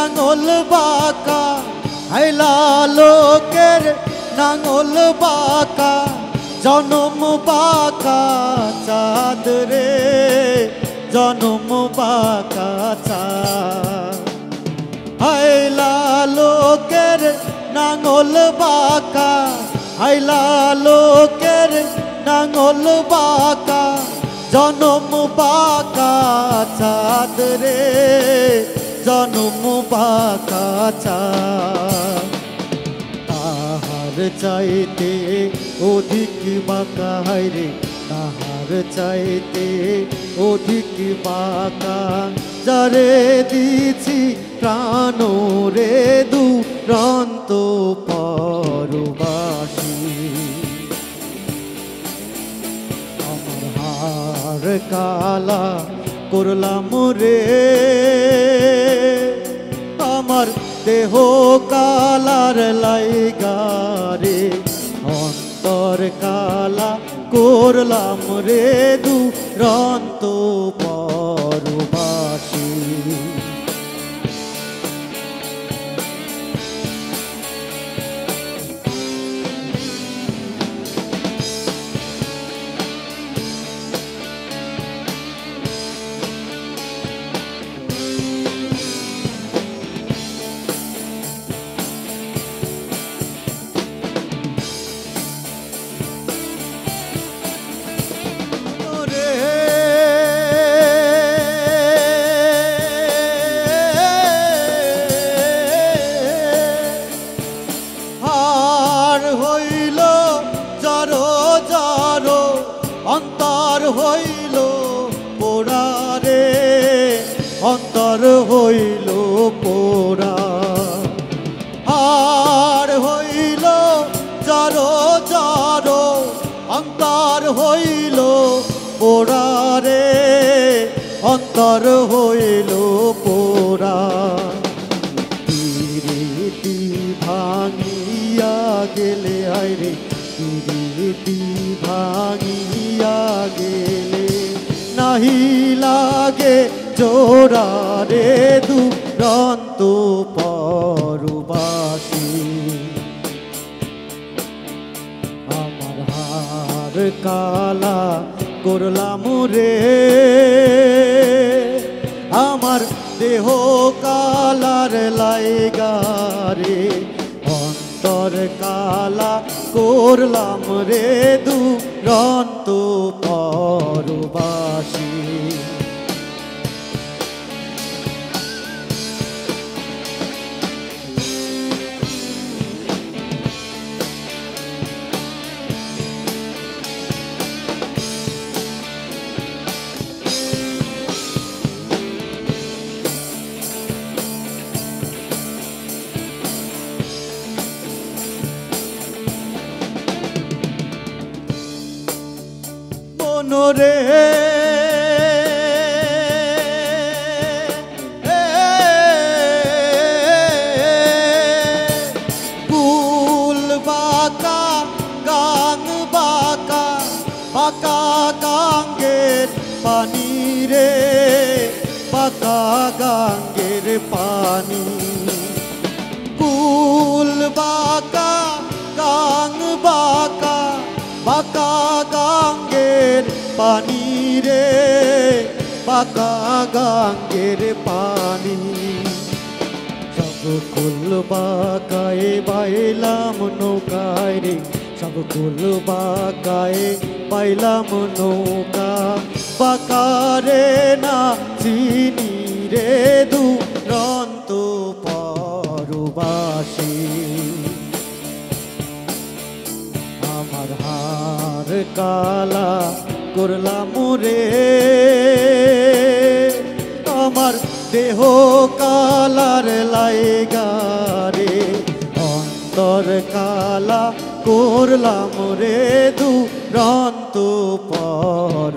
নাঙল বাঁকা হাইলা লোকের নাঙল বাঁকা জনম বাঁকা চাঁদ রে জনম বাঁকা চাঁদ হাইলা লোকের নাঙল বাঁকা হাইলা লোকের নাঙল বাঁকা জনম বাঁকা চাঁদ রে জনম বাঁকা চাঁদ তাহার চাইতে অধিক বাঁকা রে তাহার চাইতে অধিক বাঁকা যারে দিছি প্রাণ রে দুরন্ত পরবাসী আমার হার কালা করলাম রে আমার দেহ কালার লাইগারে অন্তর কালা করলাম রে দুরন্ত পরবাসী অন্তর হইল পোড়া রে অন্তর হইল পোড়া আর হইল জড়ো জড়ো অন্তর হইল পোড়া রে অন্তর হইল পোড়া প্রীতি ভাঙিয়া গেলে আইরে প্রীতি ভাঙিয়া গেলে নাহি লাগে জোড়া রে দুরন্ত পরবাসী আমার হার কালা করলাম রে আমার দেহ কালার লাইগারে অন্তর কালা করলাম রে দুরন্ত পরবাসী রে কুল বাঁকা গাং বাঁকা বাঁকা গাঙ্গের পানি রে বাঁকা গাঙ্গের পানি কুল বাঁকা গাং বাঁকা বাঁকা গাঙ্গের পানি রে বাঁকা গাঙ্গের পানি সব কুল বাঁকায় বাইলাম নৌকায় রে সব কুল বাঁকায় বাইলাম নৌকা বাঁকা রে না চিনি রে দুরন্ত পরবাসী আমার হার কালা করলাম রে আমার দেহ কালার লাইগারে অন্তর কালা করলাম রে দুরন্ত পর